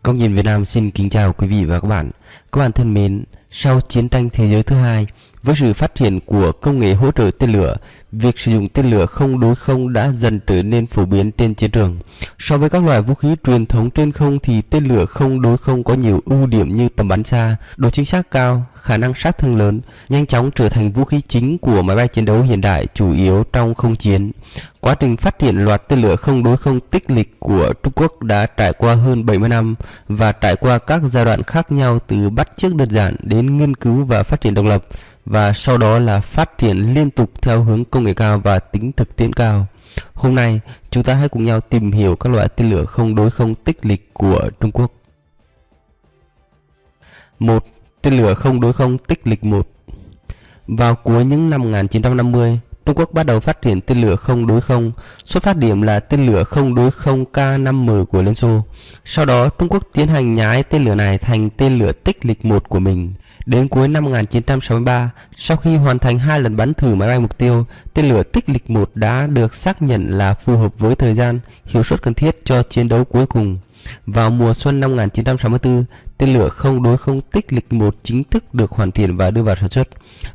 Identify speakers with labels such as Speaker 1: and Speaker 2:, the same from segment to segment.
Speaker 1: Công nhìn Việt Nam xin kính chào quý vị và các bạn. Các bạn thân mến, sau chiến tranh thế giới thứ hai, với sự phát triển của công nghệ hỗ trợ tên lửa, việc sử dụng tên lửa không đối không đã dần trở nên phổ biến trên chiến trường. So với các loại vũ khí truyền thống trên không thì tên lửa không đối không có nhiều ưu điểm như tầm bắn xa, độ chính xác cao, khả năng sát thương lớn, nhanh chóng trở thành vũ khí chính của máy bay chiến đấu hiện đại chủ yếu trong không chiến. Quá trình phát triển loạt tên lửa không đối không tích lịch của Trung Quốc đã trải qua hơn 70 năm và trải qua các giai đoạn khác nhau từ bắt chước đơn giản đến nghiên cứu và phát triển độc lập, và sau đó là phát triển liên tục theo hướng công nghệ cao và tính thực tiễn cao. Hôm nay, chúng ta hãy cùng nhau tìm hiểu các loại tên lửa không đối không tích lịch của Trung Quốc. 1. Tên lửa không đối không tích lịch 1. Vào cuối những năm 1950, Trung Quốc bắt đầu phát triển tên lửa không đối không, xuất phát điểm là tên lửa không đối không K-5M của Liên Xô. Sau đó, Trung Quốc tiến hành nhái tên lửa này thành tên lửa tích lịch 1 của mình. Đến cuối năm 1963, sau khi hoàn thành 2 lần bắn thử máy bay mục tiêu, tên lửa tích lịch 1 đã được xác nhận là phù hợp với thời gian, hiệu suất cần thiết cho chiến đấu cuối cùng. Vào mùa xuân năm 1964, tên lửa không đối không tích lịch 1 chính thức được hoàn thiện và đưa vào sản xuất.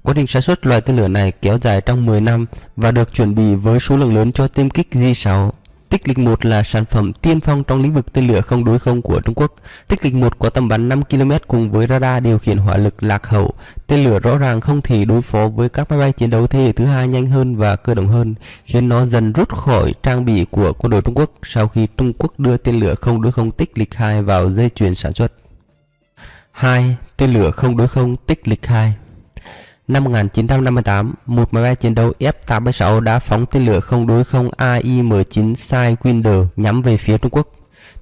Speaker 1: Quá trình sản xuất loại tên lửa này kéo dài trong 10 năm và được chuẩn bị với số lượng lớn cho tiêm kích J-6. Tích lịch 1 là sản phẩm tiên phong trong lĩnh vực tên lửa không đối không của Trung Quốc. Tích lịch 1 có tầm bắn 5 km cùng với radar điều khiển hỏa lực lạc hậu. Tên lửa rõ ràng không thể đối phó với các máy bay chiến đấu thế hệ thứ hai nhanh hơn và cơ động hơn, khiến nó dần rút khỏi trang bị của quân đội Trung Quốc sau khi Trung Quốc đưa tên lửa không đối không tích lịch 2 vào dây chuyền sản xuất. 2. Tên lửa không đối không tích lịch 2. Năm 1958, một máy bay chiến đấu F-86 đã phóng tên lửa không đối không AIM-9 Sidewinder nhắm về phía Trung Quốc.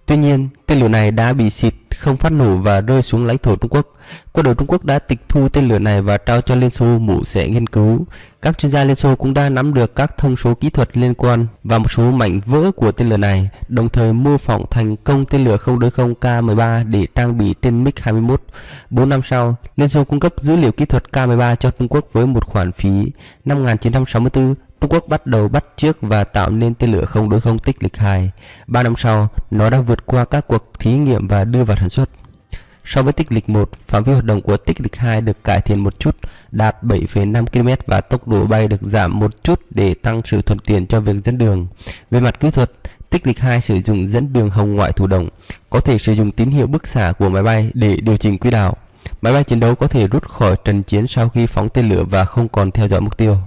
Speaker 1: Tuy nhiên, tên lửa này đã bị xịt, không phát nổ và rơi xuống lãnh thổ Trung Quốc. Quân đội Trung Quốc đã tịch thu tên lửa này và trao cho Liên Xô mổ xẻ nghiên cứu. Các chuyên gia Liên Xô cũng đã nắm được các thông số kỹ thuật liên quan và một số mảnh vỡ của tên lửa này, đồng thời mô phỏng thành công tên lửa không đối không K-13 để trang bị trên MiG-21. 4 năm sau, Liên Xô cung cấp dữ liệu kỹ thuật K-13 cho Trung Quốc với một khoản phí. Năm 1964, Trung Quốc bắt đầu bắt chước và tạo nên tên lửa không đối không tích lịch 2. 3 năm sau, nó đã vượt qua các cuộc thí nghiệm và đưa vào sản xuất. So với tích lịch 1, phạm vi hoạt động của tích lịch 2 được cải thiện một chút, đạt 7,5 km và tốc độ bay được giảm một chút để tăng sự thuận tiện cho việc dẫn đường. Về mặt kỹ thuật, tích lịch 2 sử dụng dẫn đường hồng ngoại thụ động, có thể sử dụng tín hiệu bức xạ của máy bay để điều chỉnh quỹ đạo. Máy bay chiến đấu có thể rút khỏi trận chiến sau khi phóng tên lửa và không còn theo dõi mục tiêu.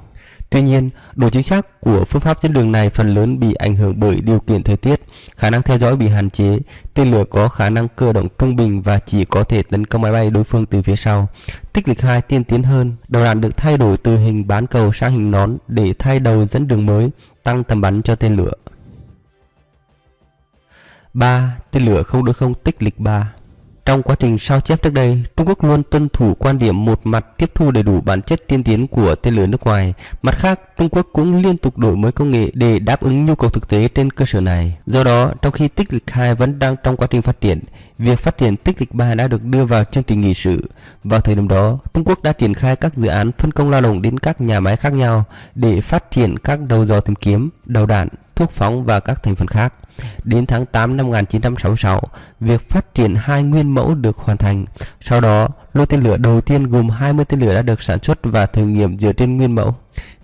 Speaker 1: Tuy nhiên, độ chính xác của phương pháp dẫn đường này phần lớn bị ảnh hưởng bởi điều kiện thời tiết, khả năng theo dõi bị hạn chế. Tên lửa có khả năng cơ động trung bình và chỉ có thể tấn công máy bay đối phương từ phía sau. Tích lịch 2 tiên tiến hơn, đầu đạn được thay đổi từ hình bán cầu sang hình nón để thay đầu dẫn đường mới, tăng tầm bắn cho tên lửa. 3. Tên lửa không đối không tích lịch 3. Trong quá trình sao chép trước đây, Trung Quốc luôn tuân thủ quan điểm một mặt tiếp thu đầy đủ bản chất tiên tiến của tên lửa nước ngoài, mặt khác Trung Quốc cũng liên tục đổi mới công nghệ để đáp ứng nhu cầu thực tế trên cơ sở này. Do đó, trong khi tích lịch 2 vẫn đang trong quá trình phát triển, việc phát triển tích lịch 3 đã được đưa vào chương trình nghị sự. Vào thời điểm đó, Trung Quốc đã triển khai các dự án phân công lao động đến các nhà máy khác nhau để phát triển các đầu dò tìm kiếm, đầu đạn, thuốc phóng và các thành phần khác. Đến tháng 8 năm 1966, việc phát triển 2 nguyên mẫu được hoàn thành. Sau đó, lô tên lửa đầu tiên gồm 20 tên lửa đã được sản xuất và thử nghiệm dựa trên nguyên mẫu.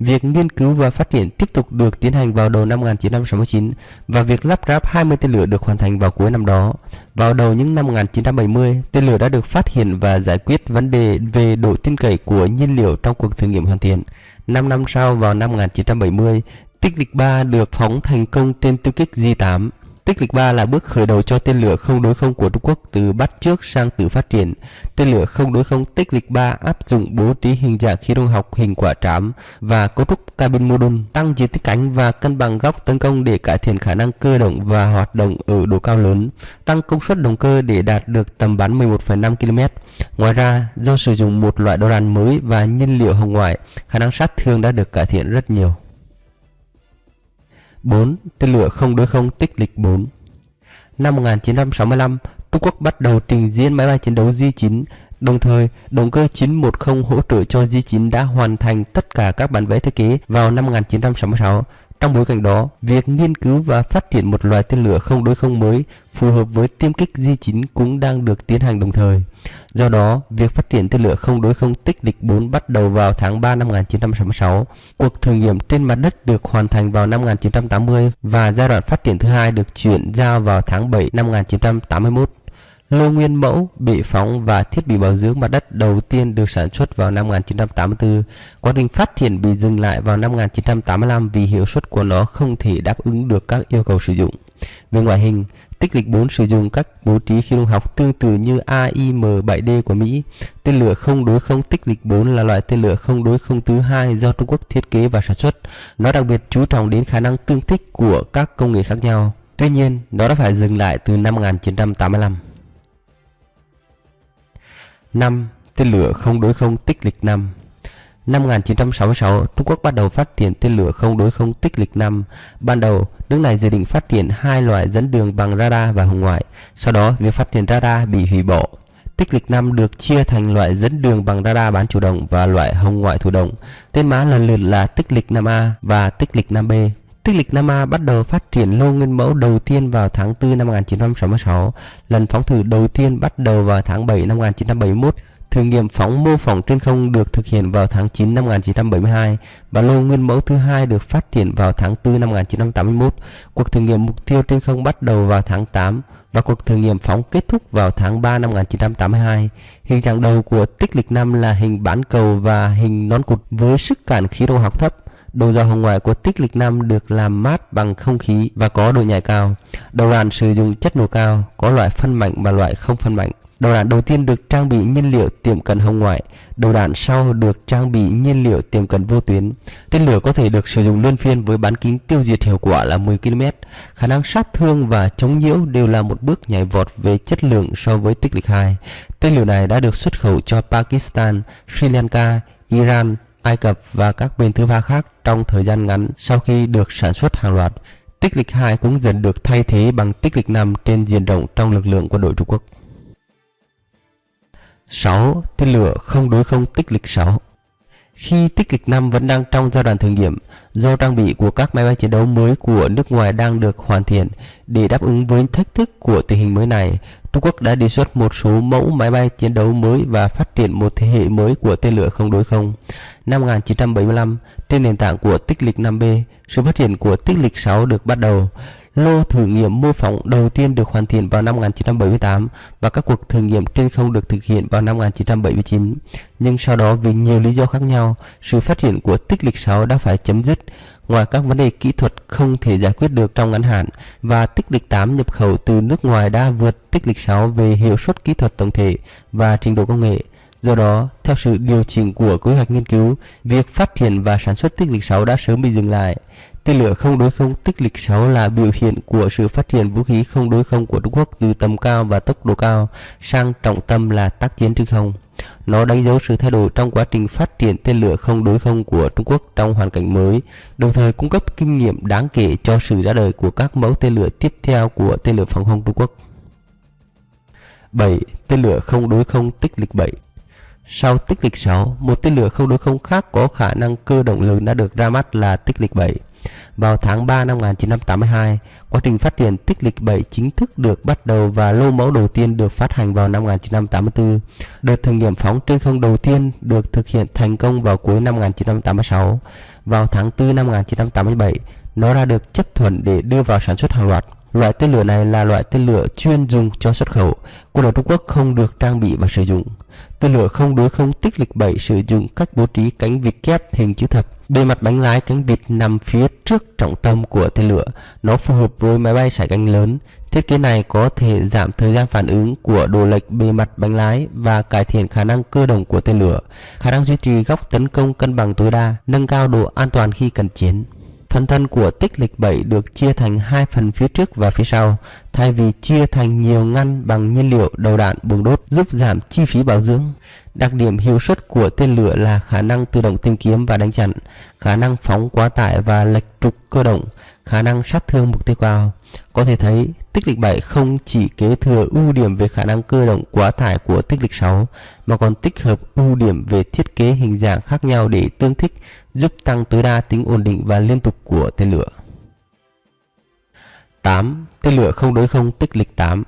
Speaker 1: Việc nghiên cứu và phát triển tiếp tục được tiến hành vào đầu năm 1969 và việc lắp ráp 20 tên lửa được hoàn thành vào cuối năm đó. Vào đầu những năm 1970, tên lửa đã được phát hiện và giải quyết vấn đề về độ tin cậy của nhiên liệu trong cuộc thử nghiệm hoàn thiện. 5 năm sau, vào năm 1970, tích lịch 3 được phóng thành công trên tiêu kích J-8. Tích lịch 3 là bước khởi đầu cho tên lửa không đối không của Trung Quốc từ bắt chước sang tự phát triển. Tên lửa không đối không tích lịch 3 áp dụng bố trí hình dạng khí động học hình quả trám và cấu trúc cabin module, tăng diện tích cánh và cân bằng góc tấn công để cải thiện khả năng cơ động và hoạt động ở độ cao lớn, tăng công suất động cơ để đạt được tầm bắn 11,5 km. Ngoài ra, do sử dụng một loại đầu đạn mới và nhiên liệu hồng ngoại, khả năng sát thương đã được cải thiện rất nhiều. 4. Tên lửa không đối không tích lịch 4. Năm 1965, Trung Quốc bắt đầu trình diễn máy bay chiến đấu J-9. Đồng thời, động cơ 910 hỗ trợ cho J-9 đã hoàn thành tất cả các bản vẽ thiết kế vào năm 1966. Trong bối cảnh đó, việc nghiên cứu và phát triển một loại tên lửa không đối không mới phù hợp với tiêm kích J9 cũng đang được tiến hành đồng thời. Do đó, việc phát triển tên lửa không đối không tích lịch 4 bắt đầu vào tháng 3 năm 1966. Cuộc thử nghiệm trên mặt đất được hoàn thành vào năm 1980 và giai đoạn phát triển thứ hai được chuyển giao vào tháng 7 năm 1981. Lô nguyên mẫu, bệ phóng và thiết bị bảo dưỡng mặt đất đầu tiên được sản xuất vào năm 1984. Quá trình phát triển bị dừng lại vào năm 1985 vì hiệu suất của nó không thể đáp ứng được các yêu cầu sử dụng. Về ngoại hình, tích lịch 4 sử dụng các bố trí khí động học tương tự như AIM-7D của Mỹ. Tên lửa không đối không tích lịch 4 là loại tên lửa không đối không thứ hai do Trung Quốc thiết kế và sản xuất. Nó đặc biệt chú trọng đến khả năng tương thích của các công nghệ khác nhau. Tuy nhiên, nó đã phải dừng lại từ năm 1985. 5. Tên lửa không đối không tích lịch 5. Năm 1966, Trung Quốc bắt đầu phát triển tên lửa không đối không tích lịch 5. Ban đầu, nước này dự định phát triển hai loại dẫn đường bằng radar và hồng ngoại. Sau đó, việc phát triển radar bị hủy bỏ. Tích lịch 5 được chia thành loại dẫn đường bằng radar bán chủ động và loại hồng ngoại thụ động. Tên mã lần lượt là tích lịch 5A và tích lịch 5B. Tích lịch 5A bắt đầu phát triển lô nguyên mẫu đầu tiên vào tháng 4 năm 1966. Lần phóng thử đầu tiên bắt đầu vào tháng 7 năm 1971. Thử nghiệm phóng mô phỏng trên không được thực hiện vào tháng 9 năm 1972 và lô nguyên mẫu thứ hai được phát triển vào tháng 4 năm 1981. Cuộc thử nghiệm mục tiêu trên không bắt đầu vào tháng 8 và cuộc thử nghiệm phóng kết thúc vào tháng 3 năm 1982. Hình dạng đầu của tích lịch 5 là hình bán cầu và hình nón cụt với sức cản khí động học thấp. Đầu dò hồng ngoại của tích lịch 5 được làm mát bằng không khí và có độ nhạy cao. Đầu đạn sử dụng chất nổ cao, có loại phân mạnh và loại không phân mạnh. Đầu đạn đầu tiên được trang bị nhiên liệu tiệm cận hồng ngoại, đầu đạn sau được trang bị nhiên liệu tiệm cận vô tuyến. Tên lửa có thể được sử dụng luân phiên với bán kính tiêu diệt hiệu quả là 10 km. Khả năng sát thương và chống nhiễu đều là một bước nhảy vọt về chất lượng so với tích lịch 2. Tên lửa này đã được xuất khẩu cho Pakistan, Sri Lanka, Iran, Ai Cập và các bên thứ ba khác trong thời gian ngắn sau khi được sản xuất hàng loạt. Tích lịch 2 cũng dần được thay thế bằng tích lịch 5 trên diện rộng trong lực lượng quân đội Trung Quốc. 6. Tên lửa không đối không tích lịch 6. Khi tích lịch 5 vẫn đang trong giai đoạn thử nghiệm, do trang bị của các máy bay chiến đấu mới của nước ngoài đang được hoàn thiện để đáp ứng với thách thức của tình hình mới này, Trung Quốc đã đề xuất một số mẫu máy bay chiến đấu mới và phát triển một thế hệ mới của tên lửa không đối không. Năm 1975, trên nền tảng của tích lịch 5B, sự phát triển của tích lịch 6 được bắt đầu. Lô thử nghiệm mô phỏng đầu tiên được hoàn thiện vào năm 1978 và các cuộc thử nghiệm trên không được thực hiện vào năm 1979. Nhưng sau đó vì nhiều lý do khác nhau, sự phát triển của tích lịch 6 đã phải chấm dứt. Ngoài các vấn đề kỹ thuật không thể giải quyết được trong ngắn hạn và tích lịch 8 nhập khẩu từ nước ngoài đã vượt tích lịch 6 về hiệu suất kỹ thuật tổng thể và trình độ công nghệ. Do đó, theo sự điều chỉnh của kế hoạch nghiên cứu, việc phát triển và sản xuất tích lịch 6 đã sớm bị dừng lại. Tên lửa không đối không tích lịch 6 là biểu hiện của sự phát triển vũ khí không đối không của Trung Quốc từ tầm cao và tốc độ cao sang trọng tâm là tác chiến trên không. Nó đánh dấu sự thay đổi trong quá trình phát triển tên lửa không đối không của Trung Quốc trong hoàn cảnh mới, đồng thời cung cấp kinh nghiệm đáng kể cho sự ra đời của các mẫu tên lửa tiếp theo của tên lửa phòng không Trung Quốc. 7. Tên lửa không đối không tích lịch 7. Sau tích lịch 6, một tên lửa không đối không khác có khả năng cơ động lớn đã được ra mắt là tích lịch 7. Vào tháng 3 năm 1982, quá trình phát triển tích lịch 7 chính thức được bắt đầu và lô mẫu đầu tiên được phát hành vào năm 1984. Đợt thử nghiệm phóng trên không đầu tiên được thực hiện thành công vào cuối năm 1986. Vào tháng 4 năm 1987, nó đã được chấp thuận để đưa vào sản xuất hàng loạt. Loại tên lửa này là loại tên lửa chuyên dùng cho xuất khẩu, quân đội Trung Quốc không được trang bị và sử dụng. Tên lửa không đối không tích lịch 7 sử dụng cách bố trí cánh vịt kép hình chữ thập. Bề mặt bánh lái cánh vịt nằm phía trước trọng tâm của tên lửa. Nó phù hợp với máy bay sải cánh lớn. Thiết kế này có thể giảm thời gian phản ứng của độ lệch bề mặt bánh lái và cải thiện khả năng cơ động của tên lửa, khả năng duy trì góc tấn công cân bằng tối đa, nâng cao độ an toàn khi cần chiến. Phần thân của tích lịch 7 được chia thành hai phần phía trước và phía sau, thay vì chia thành nhiều ngăn bằng nhiên liệu, đầu đạn, buồng đốt, giúp giảm chi phí bảo dưỡng. Đặc điểm hiệu suất của tên lửa là khả năng tự động tìm kiếm và đánh chặn, khả năng phóng quá tải và lệch trục cơ động, khả năng sát thương mục tiêu cao. Có thể thấy, tích lịch 7 không chỉ kế thừa ưu điểm về khả năng cơ động quá tải của tích lịch 6 mà còn tích hợp ưu điểm về thiết kế hình dạng khác nhau để tương thích, giúp tăng tối đa tính ổn định và liên tục của tên lửa. 8. Tên lửa không đối không tích lịch 8.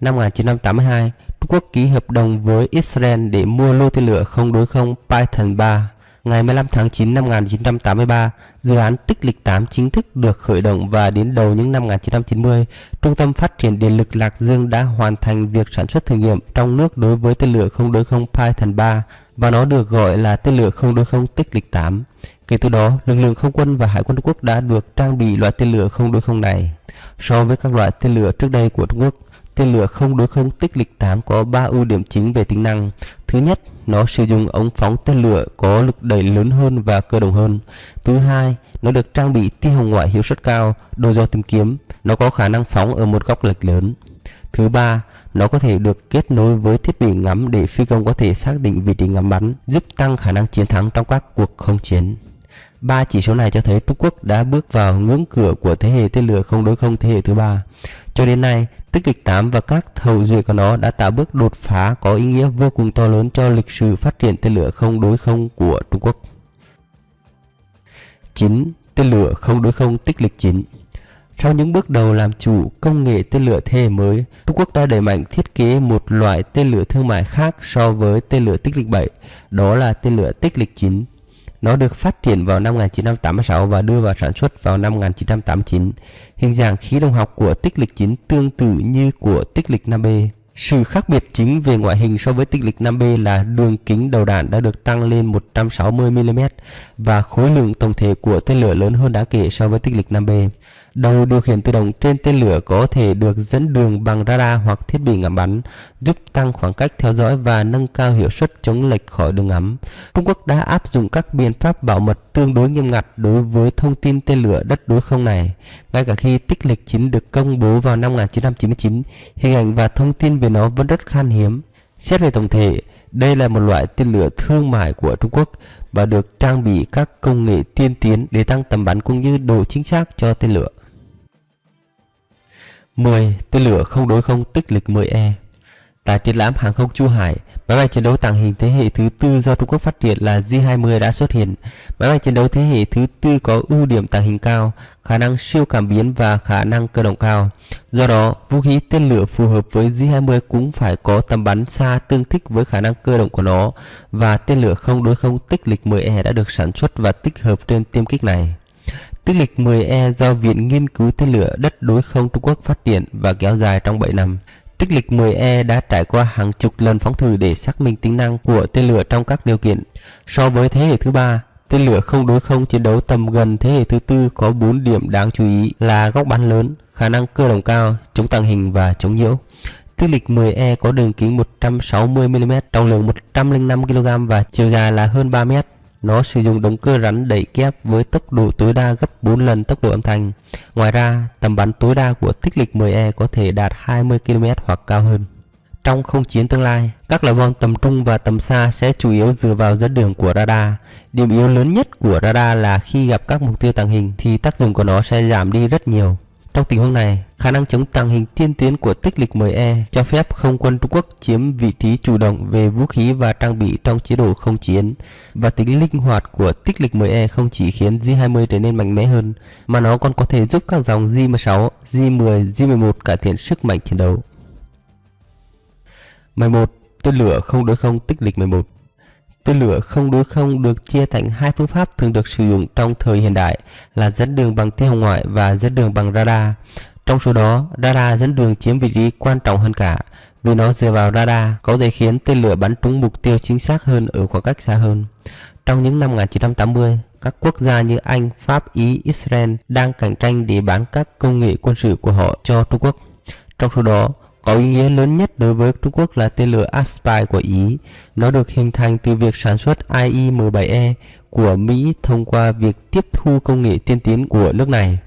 Speaker 1: Năm 1982, Trung Quốc ký hợp đồng với Israel để mua lô tên lửa không đối không Python 3. Ngày 15 tháng 9 năm 1983, dự án tích lịch 8 chính thức được khởi động và đến đầu những năm 1990, Trung tâm Phát triển Điện lực Lạc Dương đã hoàn thành việc sản xuất thử nghiệm trong nước đối với tên lửa không đối không Python 3 và nó được gọi là tên lửa không đối không tích lịch 8. Kể từ đó, lực lượng không quân và hải quân Trung Quốc đã được trang bị loại tên lửa không đối không này. So với các loại tên lửa trước đây của Trung Quốc, tên lửa không đối không tích lịch 8 có 3 ưu điểm chính về tính năng. Thứ nhất, nó sử dụng ống phóng tên lửa có lực đẩy lớn hơn và cơ động hơn. Thứ hai, nó được trang bị tia hồng ngoại hiệu suất cao, độ dò tìm kiếm, nó có khả năng phóng ở một góc lệch lớn. Thứ ba, nó có thể được kết nối với thiết bị ngắm để phi công có thể xác định vị trí ngắm bắn, giúp tăng khả năng chiến thắng trong các cuộc không chiến. 3 chỉ số này cho thấy Trung Quốc đã bước vào ngưỡng cửa của thế hệ tên lửa không đối không thế hệ thứ 3. Cho đến nay, tích lịch 8 và các hậu duệ của nó đã tạo bước đột phá có ý nghĩa vô cùng to lớn cho lịch sử phát triển tên lửa không đối không của Trung Quốc. 9. Tên lửa không đối không tích lịch 9. Sau những bước đầu làm chủ công nghệ tên lửa thế hệ mới, Trung Quốc đã đẩy mạnh thiết kế một loại tên lửa thương mại khác so với tên lửa tích lịch 7, đó là tên lửa tích lịch 9. Nó được phát triển vào năm 1986 và đưa vào sản xuất vào năm 1989. Hình dạng khí động học của tích lịch 9 tương tự như của tích lịch 5B. Sự khác biệt chính về ngoại hình so với tích lịch 5B là đường kính đầu đạn đã được tăng lên 160mm và khối lượng tổng thể của tên lửa lớn hơn đáng kể so với tích lịch 5B. Đầu điều khiển tự động trên tên lửa có thể được dẫn đường bằng radar hoặc thiết bị ngắm bắn, giúp tăng khoảng cách theo dõi và nâng cao hiệu suất chống lệch khỏi đường ngắm. Trung Quốc đã áp dụng các biện pháp bảo mật tương đối nghiêm ngặt đối với thông tin tên lửa đất đối không này. Ngay cả khi tích lịch 9 được công bố vào năm 1999, hình ảnh và thông tin về nó vẫn rất khan hiếm. Xét về tổng thể, đây là một loại tên lửa thương mại của Trung Quốc và được trang bị các công nghệ tiên tiến để tăng tầm bắn cũng như độ chính xác cho tên lửa. 10. Tên lửa không đối không tích lịch 10E. Tại triển lãm hàng không Chu Hải, máy bay chiến đấu tàng hình thế hệ thứ tư do Trung Quốc phát triển là J-20 đã xuất hiện. Máy bay chiến đấu thế hệ thứ tư có ưu điểm tàng hình cao, khả năng siêu cảm biến và khả năng cơ động cao. Do đó, vũ khí tên lửa phù hợp với J-20 cũng phải có tầm bắn xa tương thích với khả năng cơ động của nó, và tên lửa không đối không tích lịch 10E đã được sản xuất và tích hợp trên tiêm kích này. Tích lịch 10E do Viện Nghiên cứu Tên lửa đất đối không Trung Quốc phát triển và kéo dài trong 7 năm. Tích lịch 10E đã trải qua hàng chục lần phóng thử để xác minh tính năng của tên lửa trong các điều kiện. So với thế hệ thứ 3, tên lửa không đối không chiến đấu tầm gần thế hệ thứ tư có 4 điểm đáng chú ý là góc bắn lớn, khả năng cơ động cao, chống tàng hình và chống nhiễu. Tích lịch 10E có đường kính 160mm, trọng lượng 105kg và chiều dài là hơn 3m. Nó sử dụng động cơ rắn đẩy kép với tốc độ tối đa gấp 4 lần tốc độ âm thanh. Ngoài ra, tầm bắn tối đa của tích lịch 10E có thể đạt 20km hoặc cao hơn. Trong không chiến tương lai, các loại bom tầm trung và tầm xa sẽ chủ yếu dựa vào dẫn đường của radar. Điểm yếu lớn nhất của radar là khi gặp các mục tiêu tàng hình thì tác dụng của nó sẽ giảm đi rất nhiều. Trong tình huống này, khả năng chống tàng hình tiên tiến của tích lịch 10E cho phép không quân Trung Quốc chiếm vị trí chủ động về vũ khí và trang bị trong chế độ không chiến, và tính linh hoạt của tích lịch 10E không chỉ khiến J-20 trở nên mạnh mẽ hơn, mà nó còn có thể giúp các dòng J-16, J-10, J-11 cải thiện sức mạnh chiến đấu. 11. Tên lửa không đối không tích lịch 11. Tên lửa không đối không được chia thành hai phương pháp thường được sử dụng trong thời hiện đại là dẫn đường bằng tia hồng ngoại và dẫn đường bằng radar. Trong số đó, radar dẫn đường chiếm vị trí quan trọng hơn cả, vì nó dựa vào radar có thể khiến tên lửa bắn trúng mục tiêu chính xác hơn ở khoảng cách xa hơn. Trong những năm 1980, các quốc gia như Anh, Pháp, Ý, Israel đang cạnh tranh để bán các công nghệ quân sự của họ cho Trung Quốc. Trong số đó, có ý nghĩa lớn nhất đối với Trung Quốc là tên lửa Aspire của Ý. Nó được hình thành từ việc sản xuất IM-7E của Mỹ thông qua việc tiếp thu công nghệ tiên tiến của nước này.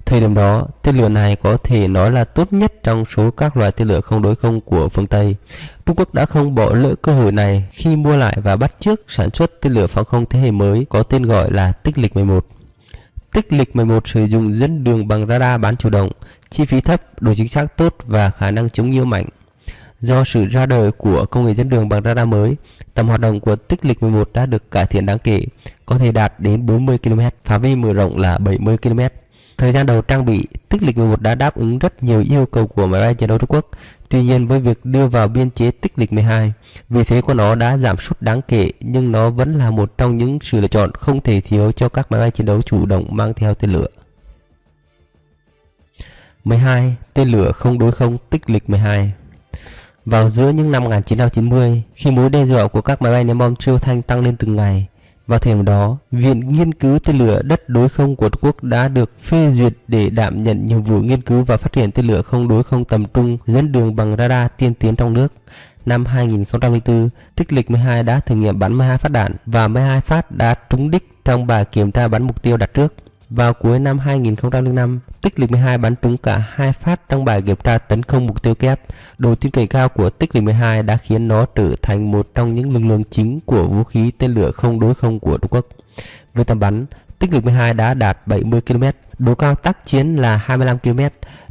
Speaker 1: Thời điểm đó, tên lửa này có thể nói là tốt nhất trong số các loại tên lửa không đối không của phương Tây. Trung Quốc đã không bỏ lỡ cơ hội này khi mua lại và bắt chước sản xuất tên lửa phòng không thế hệ mới có tên gọi là tích lịch 11. Tích lịch 11 sử dụng dẫn đường bằng radar bán chủ động, chi phí thấp, độ chính xác tốt và khả năng chống nhiễu mạnh. Do sự ra đời của công nghệ dẫn đường bằng radar mới, tầm hoạt động của tích lịch 11 đã được cải thiện đáng kể, có thể đạt đến 40 km, phạm vi mở rộng là 70 km. Thời gian đầu trang bị, tích lịch 11 đã đáp ứng rất nhiều yêu cầu của máy bay chiến đấu Trung Quốc. Tuy nhiên, với việc đưa vào biên chế tích lịch 12, vị thế của nó đã giảm sút đáng kể, nhưng nó vẫn là một trong những sự lựa chọn không thể thiếu cho các máy bay chiến đấu chủ động mang theo tên lửa. 12. Tên lửa không đối không tích lịch 12. Vào giữa những năm 1990, khi mối đe dọa của các máy bay ném bom siêu thanh tăng lên từng ngày, vào thời điểm đó, Viện Nghiên cứu Tên lửa đất đối không của Trung Quốc đã được phê duyệt để đảm nhận nhiệm vụ nghiên cứu và phát triển tên lửa không đối không tầm trung dẫn đường bằng radar tiên tiến trong nước. Năm 2004, tích lịch 12 đã thử nghiệm bắn 12 phát đạn và 12 phát đã trúng đích trong bài kiểm tra bắn mục tiêu đặt trước. Vào cuối năm 2005, tích lịch 12 bắn trúng cả 2 phát trong bài kiểm tra tấn công mục tiêu kép. Độ tin cậy cao của tích lịch 12 đã khiến nó trở thành một trong những lực lượng chính của vũ khí tên lửa không đối không của Trung Quốc. Về tầm bắn, tích lịch 12 đã đạt 70 km, độ cao tác chiến là 25 km.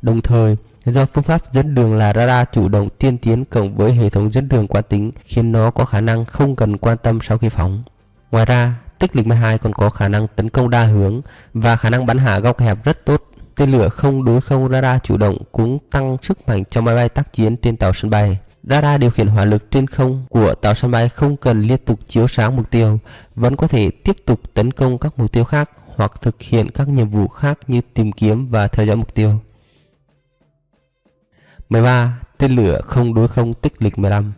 Speaker 1: Đồng thời, do phương pháp dẫn đường là radar chủ động tiên tiến cộng với hệ thống dẫn đường quán tính khiến nó có khả năng không cần quan tâm sau khi phóng. Ngoài ra, tích lịch 12 còn có khả năng tấn công đa hướng và khả năng bắn hạ góc hẹp rất tốt. Tên lửa không đối không radar chủ động cũng tăng sức mạnh cho máy bay tác chiến trên tàu sân bay. Radar điều khiển hỏa lực trên không của tàu sân bay không cần liên tục chiếu sáng mục tiêu, vẫn có thể tiếp tục tấn công các mục tiêu khác hoặc thực hiện các nhiệm vụ khác như tìm kiếm và theo dõi mục tiêu. 13. Tên lửa không đối không tích lịch 15.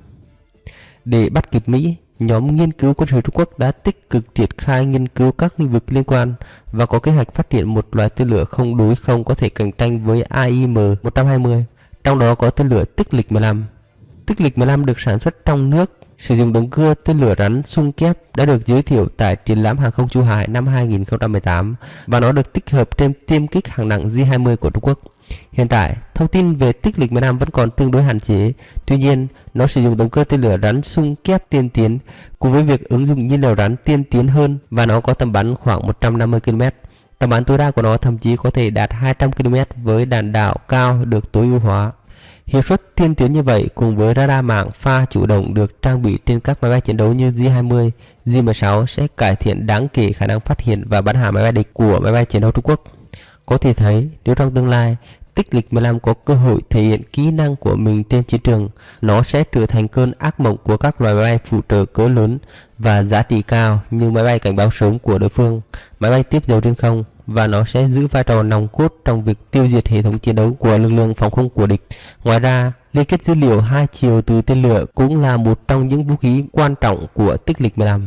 Speaker 1: Để bắt kịp Mỹ, nhóm nghiên cứu quân sự Trung Quốc đã tích cực triển khai nghiên cứu các lĩnh vực liên quan và có kế hoạch phát triển một loại tên lửa không đối không có thể cạnh tranh với AIM-120, trong đó có tên lửa tích lịch 15. Tích lịch 15 được sản xuất trong nước, sử dụng động cơ tên lửa rắn xung kép đã được giới thiệu tại triển lãm hàng không Chu Hải năm 2018 và nó được tích hợp trên tiêm kích hạng nặng J-20 của Trung Quốc. Hiện tại, thông tin về tích lịch 15 vẫn còn tương đối hạn chế, tuy nhiên, nó sử dụng động cơ tên lửa rắn xung kép tiên tiến cùng với việc ứng dụng nhiên liệu rắn tiên tiến hơn và nó có tầm bắn khoảng 150 km. Tầm bắn tối đa của nó thậm chí có thể đạt 200 km với đạn đạo cao được tối ưu hóa. Hiệu suất tiên tiến như vậy cùng với radar mạng pha chủ động được trang bị trên các máy bay chiến đấu như J-20, J-16 sẽ cải thiện đáng kể khả năng phát hiện và bắn hạ máy bay địch của máy bay chiến đấu Trung Quốc. Có thể thấy, nếu trong tương lai, tích lịch 15 có cơ hội thể hiện kỹ năng của mình trên chiến trường, nó sẽ trở thành cơn ác mộng của các loại máy bay phụ trợ cỡ lớn và giá trị cao như máy bay cảnh báo sớm của đối phương, máy bay tiếp dầu trên không, và nó sẽ giữ vai trò nòng cốt trong việc tiêu diệt hệ thống chiến đấu của lực lượng phòng không của địch. Ngoài ra, liên kết dữ liệu hai chiều từ tên lửa cũng là một trong những vũ khí quan trọng của tích lịch 15.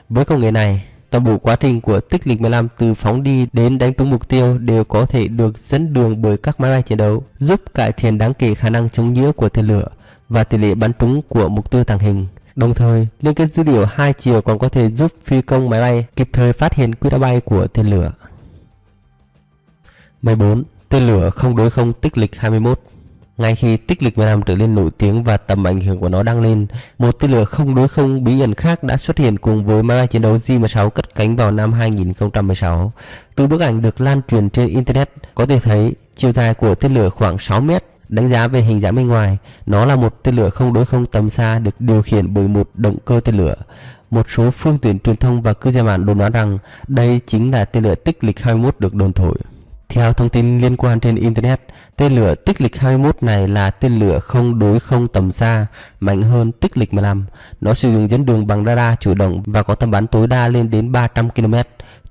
Speaker 1: Với công nghệ này, toàn bộ quá trình của tích lịch 15 từ phóng đi đến đánh trúng mục tiêu đều có thể được dẫn đường bởi các máy bay chiến đấu, giúp cải thiện đáng kể khả năng chống nhiễu của tên lửa và tỷ lệ bắn trúng của mục tiêu tàng hình. Đồng thời, liên kết dữ liệu hai chiều còn có thể giúp phi công máy bay kịp thời phát hiện quỹ đạo bay của tên lửa. 14. Tên lửa không đối không tích lịch 21. Ngay khi tích lịch 15 trở nên nổi tiếng và tầm ảnh hưởng của nó đang lên, một tên lửa không đối không bí ẩn khác đã xuất hiện cùng với máy bay chiến đấu J-16 cất cánh vào năm 2016. Từ bức ảnh được lan truyền trên Internet, có thể thấy chiều dài của tên lửa khoảng 6 mét. Đánh giá về hình dáng bên ngoài, nó là một tên lửa không đối không tầm xa được điều khiển bởi một động cơ tên lửa. Một số phương tiện truyền thông và cư dân mạng đồn đoán rằng đây chính là tên lửa tích lịch 21 được đồn thổi. Theo thông tin liên quan trên Internet, tên lửa tích lịch 21 này là tên lửa không đối không tầm xa, mạnh hơn tích lịch 15. Nó sử dụng dẫn đường bằng radar chủ động và có tầm bắn tối đa lên đến 300 km,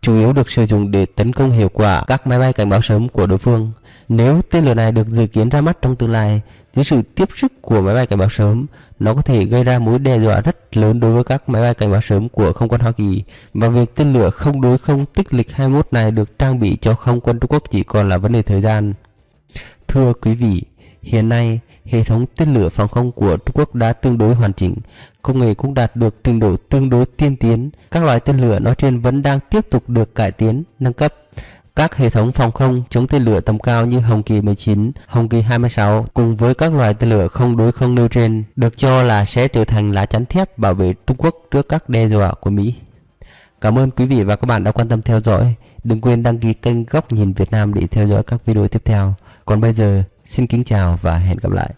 Speaker 1: chủ yếu được sử dụng để tấn công hiệu quả các máy bay cảnh báo sớm của đối phương. Nếu tên lửa này được dự kiến ra mắt trong tương lai, dưới sự tiếp sức của máy bay cảnh báo sớm, nó có thể gây ra mối đe dọa rất lớn đối với các máy bay cảnh báo sớm của không quân Hoa Kỳ, và việc tên lửa không đối không tích lịch 21 này được trang bị cho không quân Trung Quốc chỉ còn là vấn đề thời gian. Thưa quý vị, hiện nay hệ thống tên lửa phòng không của Trung Quốc đã tương đối hoàn chỉnh, công nghệ cũng đạt được trình độ tương đối tiên tiến. Các loại tên lửa nói trên vẫn đang tiếp tục được cải tiến, nâng cấp. Các hệ thống phòng không chống tên lửa tầm cao như Hồng Kỳ 19, Hồng Kỳ 26 cùng với các loại tên lửa không đối không nêu trên được cho là sẽ trở thành lá chắn thép bảo vệ Trung Quốc trước các đe dọa của Mỹ. Cảm ơn quý vị và các bạn đã quan tâm theo dõi. Đừng quên đăng ký kênh Góc Nhìn Việt Nam để theo dõi các video tiếp theo. Còn bây giờ, xin kính chào và hẹn gặp lại.